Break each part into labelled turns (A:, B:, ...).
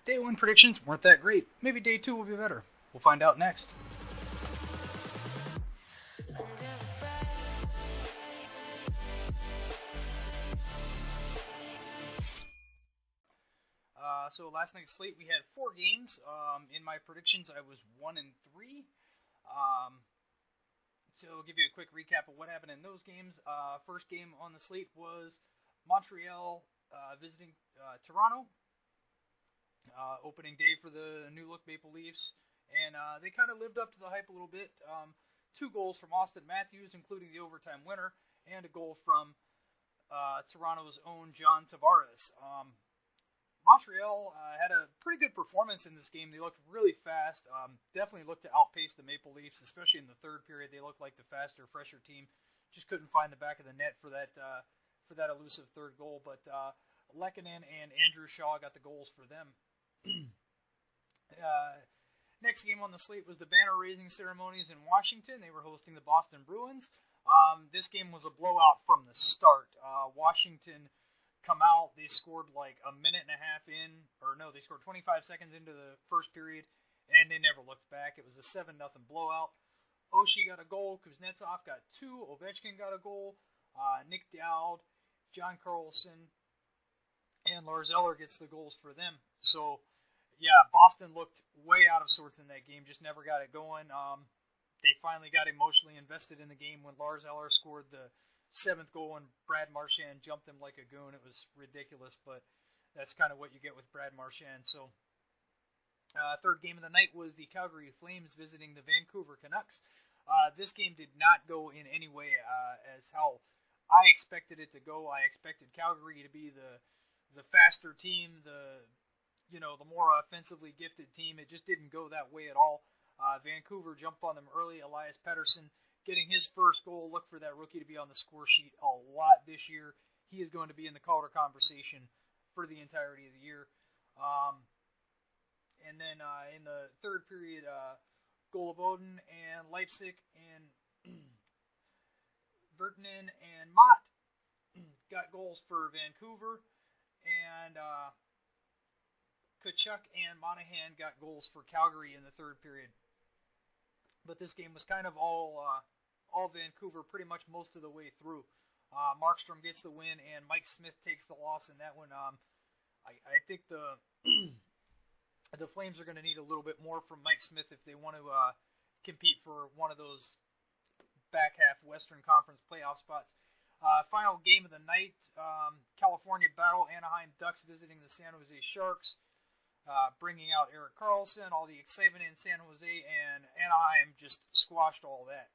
A: Day 1 predictions weren't that great. Maybe day 2 will be better. We'll find out next. So last night's slate we had 4 games. In my predictions I was 1-3. So I'll give you a quick recap of what happened in those games. First game on the slate was Montreal visiting Toronto. Opening day for the new look Maple Leafs. And they kind of lived up to the hype a little bit. 2 goals from Austin Matthews, including the overtime winner, and a goal from Toronto's own John Tavares. Montreal had a pretty good performance in this game. They looked really fast. Definitely looked to outpace the Maple Leafs, especially in the third period. They looked like the faster, fresher team. Just couldn't find the back of the net for that elusive third goal. But Lehkonen and Andrew Shaw got the goals for them. Next game on the slate was the banner-raising ceremonies in Washington. They were hosting the Boston Bruins. This game was a blowout from the start. Washington come out, they scored like a minute and a half in, or no, they scored 25 seconds into the first period, and they never looked back. It was a 7-0 blowout. Oshie got a goal, Kuznetsov got 2, Ovechkin got a goal, Nick Dowd, John Carlson, and Lars Eller gets the goals for them. So, yeah, Boston looked way out of sorts in that game, just never got it going. They finally got emotionally invested in the game when Lars Eller scored the 7th goal and Brad Marchand jumped him like a goon. It was ridiculous, but that's kind of what you get with Brad Marchand. So, third game of the night was the Calgary Flames visiting the Vancouver Canucks. This game did not go in any way as how I expected it to go. I expected Calgary to be the faster team, the more offensively gifted team. It just didn't go that way at all. Vancouver jumped on them early. Elias Pettersson getting his first goal. Look for that rookie to be on the score sheet a lot this year. He is going to be in the Calder conversation for the entirety of the year. And then in the third period, goal of Odin and Leipzig and Vertanen and Mott got goals for Vancouver. And Kachuk and Monahan got goals for Calgary in the third period. But this game was kind of all Vancouver pretty much most of the way through. Markstrom gets the win, and Mike Smith takes the loss in that one. I think the Flames are going to need a little bit more from Mike Smith if they want to compete for one of those back half Western Conference playoff spots. Final game of the night, California battle, Anaheim Ducks visiting the San Jose Sharks. Bringing out Erik Karlsson, all the excitement in San Jose, and Anaheim just squashed all that.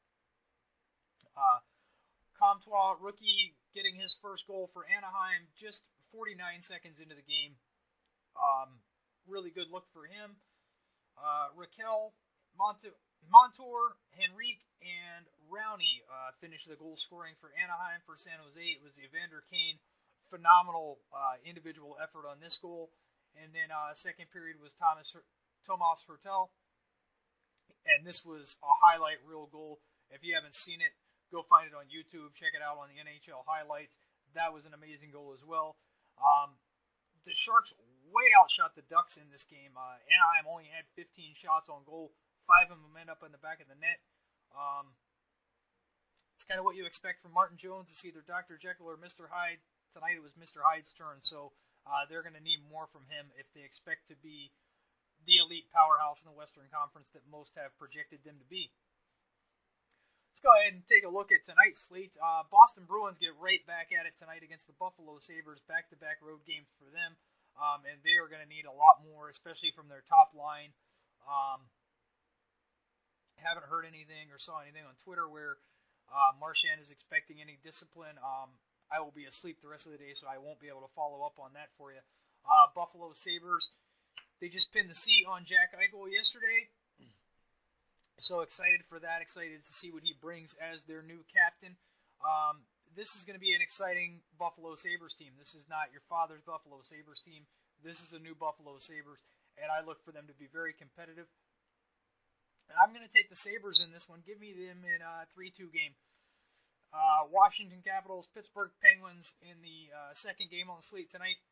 A: Comtois, rookie, getting his first goal for Anaheim just 49 seconds into the game. Really good look for him. Raquel, Montour, Henrique, and Rowney finished the goal scoring for Anaheim. For San Jose, it was Evander Kane. Phenomenal individual effort on this goal. And then second period was Tomas Hertel. And this was a highlight reel goal. If you haven't seen it, go find it on YouTube. Check it out on the NHL highlights. That was an amazing goal as well. The Sharks way outshot the Ducks in this game. Anaheim only had 15 shots on goal. 5 of them end up in the back of the net. It's kind of what you expect from Martin Jones. It's either Dr. Jekyll or Mr. Hyde. Tonight it was Mr. Hyde's turn. So they're going to need more from him if they expect to be the elite powerhouse in the Western Conference that most have projected them to be. Let's go ahead and take a look at tonight's slate. Boston Bruins get right back at it tonight against the Buffalo Sabres. Back-to-back road games for them. And they are going to need a lot more, especially from their top line. Haven't heard anything or saw anything on Twitter where Marchand is expecting any discipline. I will be asleep the rest of the day, so I won't be able to follow up on that for you. Buffalo Sabres, they just pinned the C on Jack Eichel yesterday. So excited for that. Excited to see what he brings as their new captain. This is going to be an exciting Buffalo Sabres team. This is not your father's Buffalo Sabres team. This is a new Buffalo Sabres, and I look for them to be very competitive. And I'm going to take the Sabres in this one. Give me them in a 3-2 game. Washington Capitals, Pittsburgh Penguins in the second game on the slate tonight.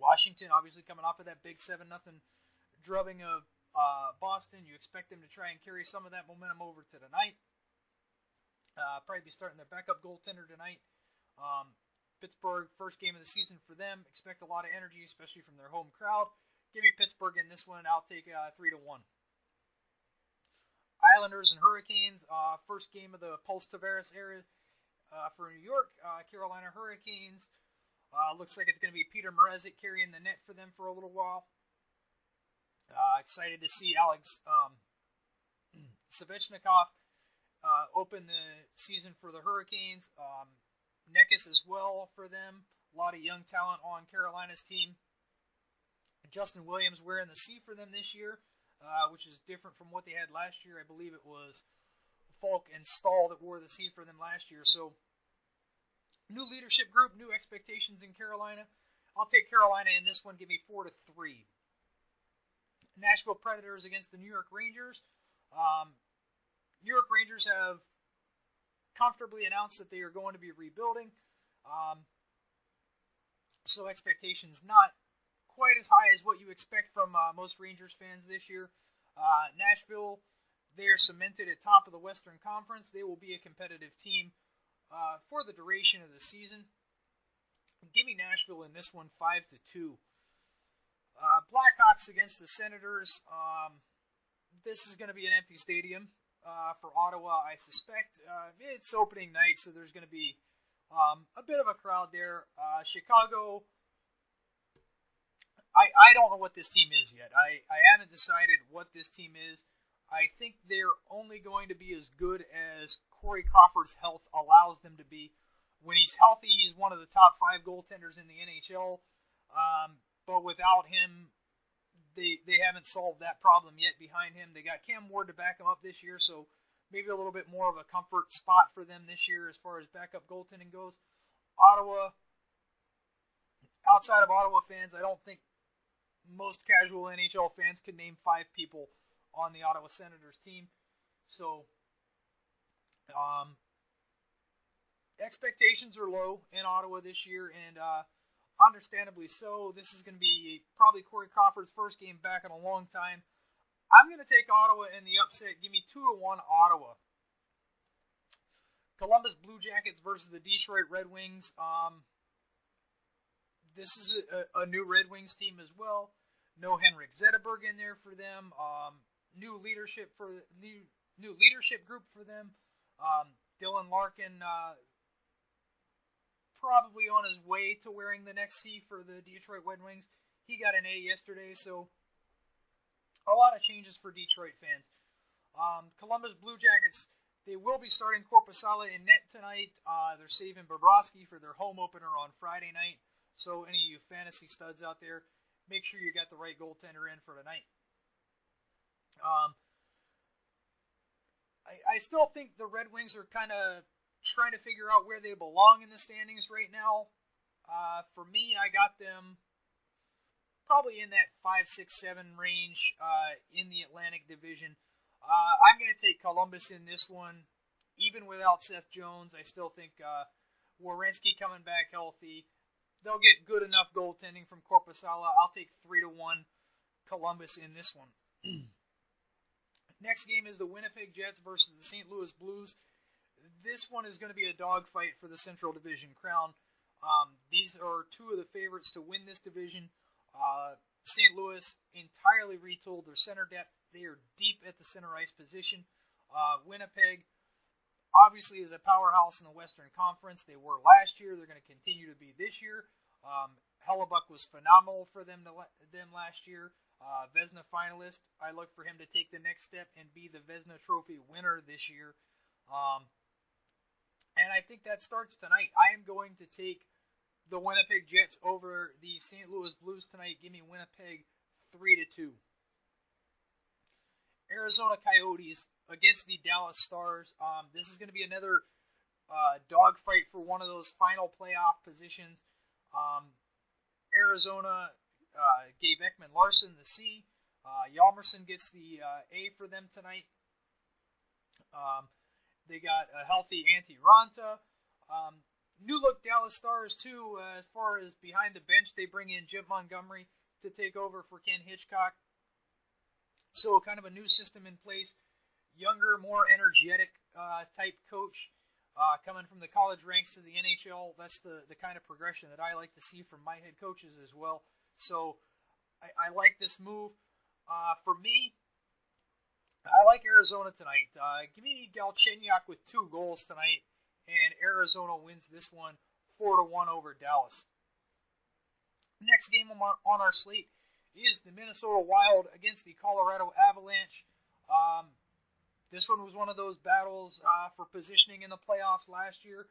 A: Washington, obviously coming off of that big 7-0 drubbing of Boston. You expect them to try and carry some of that momentum over to tonight. Probably be starting their backup goaltender tonight. Pittsburgh, first game of the season for them. Expect a lot of energy, especially from their home crowd. Give me Pittsburgh in this one. I'll take 3-1. Islanders and Hurricanes, first game of the Pulse Tavares era for New York. Carolina Hurricanes, looks like it's going to be Peter Mrazek carrying the net for them for a little while. Excited to see Alex Svechnikov open the season for the Hurricanes. Nekis as well for them. A lot of young talent on Carolina's team. Justin Williams wearing the C for them this year, which is different from what they had last year. I believe it was Falk and Stahl that wore the C for them last year. So, new leadership group, new expectations in Carolina. I'll take Carolina in this one. Give me 4-3. Nashville Predators against the New York Rangers. New York Rangers have comfortably announced that they are going to be rebuilding. So expectations not quite as high as what you expect from most Rangers fans this year. Nashville, they are cemented at top of the Western Conference. They will be a competitive team for the duration of the season. Give me Nashville in this one, 5-2. Blackhawks against the Senators. This is going to be an empty stadium for Ottawa, I suspect. It's opening night, so there's going to be a bit of a crowd there. Chicago, I don't know what this team is yet. I haven't decided what this team is. I think they're only going to be as good as Corey Crawford's health allows them to be. When he's healthy, he's one of the top 5 goaltenders in the NHL. But without him, they haven't solved that problem yet behind him. They got Cam Ward to back him up this year, so maybe a little bit more of a comfort spot for them this year as far as backup goaltending goes. Ottawa, outside of Ottawa fans, I don't think most casual NHL fans can name 5 people on the Ottawa Senators team. So, expectations are low in Ottawa this year, and understandably so. This is going to be probably Corey Crawford's first game back in a long time. I'm going to take Ottawa in the upset. Give me 2-1 Ottawa. Columbus Blue Jackets versus the Detroit Red Wings. This is a new Red Wings team as well. No Henrik Zetterberg in there for them. New leadership group for them. Dylan Larkin probably on his way to wearing the next C for the Detroit Red Wings. He got an A yesterday, so a lot of changes for Detroit fans. Columbus Blue Jackets, they will be starting Korpisalo in net tonight. They're saving Bobrovsky for their home opener on Friday night. So any of you fantasy studs out there, make sure you got the right goaltender in for tonight. I still think the Red Wings are kind of trying to figure out where they belong in the standings right now. For me, I got them probably in that 5, 6, 7 range in the Atlantic Division. I'm going to take Columbus in this one. Even without Seth Jones, I still think Werenski coming back healthy. They'll get good enough goaltending from Korpisalo. I'll take 3-1 Columbus in this one. Next game is the Winnipeg Jets versus the St. Louis Blues. This one is going to be a dogfight for the Central Division crown. These are 2 of the favorites to win this division. St. Louis entirely retooled their center depth. They are deep at the center ice position. Winnipeg obviously is a powerhouse in the Western Conference. They were last year. They're going to continue to be this year. Hellebuck was phenomenal for them last year. Vezina finalist. I look for him to take the next step and be the Vezina Trophy winner this year. And I think that starts tonight. I am going to take the Winnipeg Jets over the St. Louis Blues tonight. Give me Winnipeg 3-2. Arizona Coyotes against the Dallas Stars. This is going to be another dogfight for one of those final playoff positions. Arizona gave Ekman Larson the C. Hjalmarsson gets the A for them tonight. They got a healthy Antti Ranta. New look Dallas Stars, too, as far as behind the bench. They bring in Jim Montgomery to take over for Ken Hitchcock. So kind of a new system in place. Younger, more energetic type coach coming from the college ranks to the NHL. That's the kind of progression that I like to see from my head coaches as well. So I like this move. For me, I like Arizona tonight. Give me Galchenyuk with 2 goals tonight, and Arizona wins this one 4-1 over Dallas. Next game on our slate is the Minnesota Wild against the Colorado Avalanche. This one was one of those battles for positioning in the playoffs last year.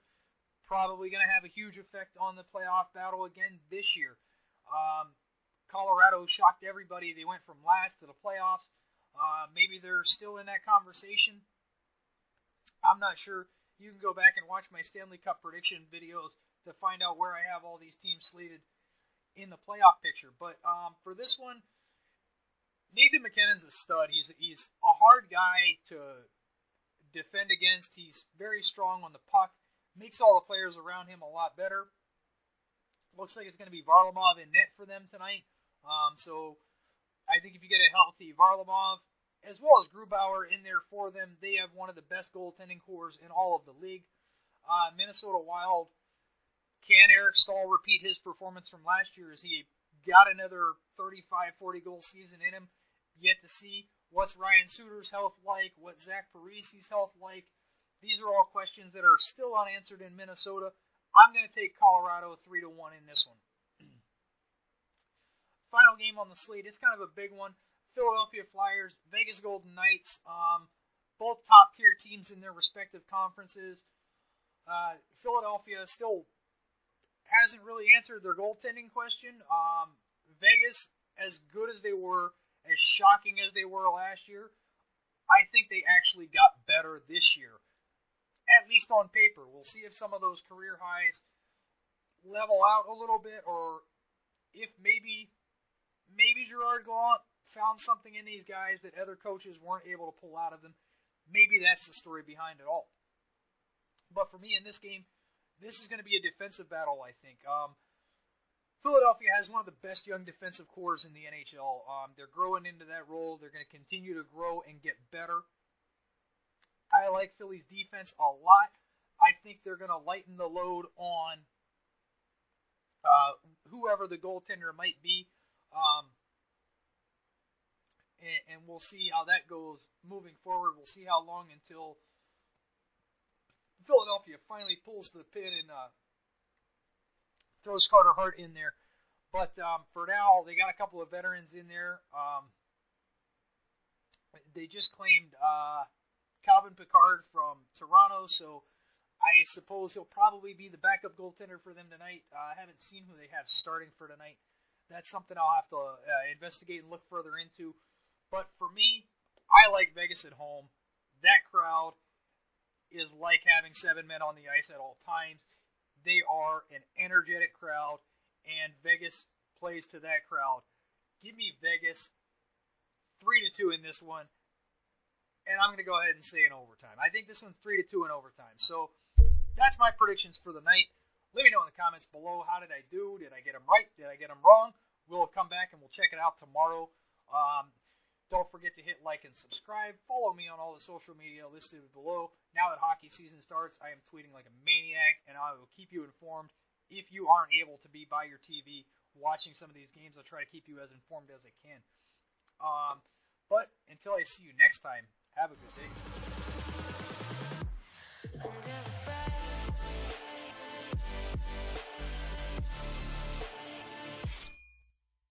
A: Probably going to have a huge effect on the playoff battle again this year. Colorado shocked everybody. They went from last to the playoffs. Maybe they're still in that conversation. I'm not sure. You can go back and watch my Stanley Cup prediction videos to find out where I have all these teams slated in the playoff picture. But for this one, Nathan McKinnon's a stud. He's a hard guy to defend against. He's very strong on the puck. Makes all the players around him a lot better. Looks like it's going to be Varlamov in net for them tonight. So I think if you get a healthy Varlamov, as well as Grubauer in there for them, they have one of the best goaltending cores in all of the league. Minnesota Wild, can Eric Stahl repeat his performance from last year? Has he got another 35, 40 goal season in him? Yet to see. What's Ryan Suter's health like? What's Zach Parisi's health like? These are all questions that are still unanswered in Minnesota. I'm going to take Colorado 3-1 in this one. Final game on the slate. It's kind of a big one. Philadelphia Flyers, Vegas Golden Knights. Both top-tier teams in their respective conferences. Philadelphia still hasn't really answered their goaltending question. Vegas, as good as they were, as shocking as they were last year, I think they actually got better this year. At least on paper. We'll see if some of those career highs level out a little bit, or if maybe Gerard Gallant found something in these guys that other coaches weren't able to pull out of them. Maybe that's the story behind it all. But for me in this game, this is going to be a defensive battle, I think. Philadelphia has one of the best young defensive cores in the NHL. They're growing into that role. They're going to continue to grow and get better. I like Philly's defense a lot. I think they're going to lighten the load on whoever the goaltender might be. And we'll see how that goes moving forward. We'll see how long until Philadelphia finally pulls the pin and throws Carter Hart in there. But for now, they got a couple of veterans in there. They just claimed Calvin Pickard from Toronto, so I suppose he'll probably be the backup goaltender for them tonight. I haven't seen who they have starting for tonight. That's something I'll have to investigate and look further into. But for me, I like Vegas at home. That crowd is like having 7 men on the ice at all times. They are an energetic crowd, and Vegas plays to that crowd. Give me Vegas 3-2 in this one, and I'm going to go ahead and say in overtime. I think this one's 3-2 in overtime. So that's my predictions for the night. Let me know in the comments below, how did I do? Did I get them right? Did I get them wrong? We'll come back and we'll check it out tomorrow. Don't forget to hit like and subscribe. Follow me on all the social media listed below. Now that hockey season starts, I am tweeting like a maniac, and I will keep you informed. If you aren't able to be by your TV watching some of these games, I'll try to keep you as informed as I can. But until I see you next time, have a good day.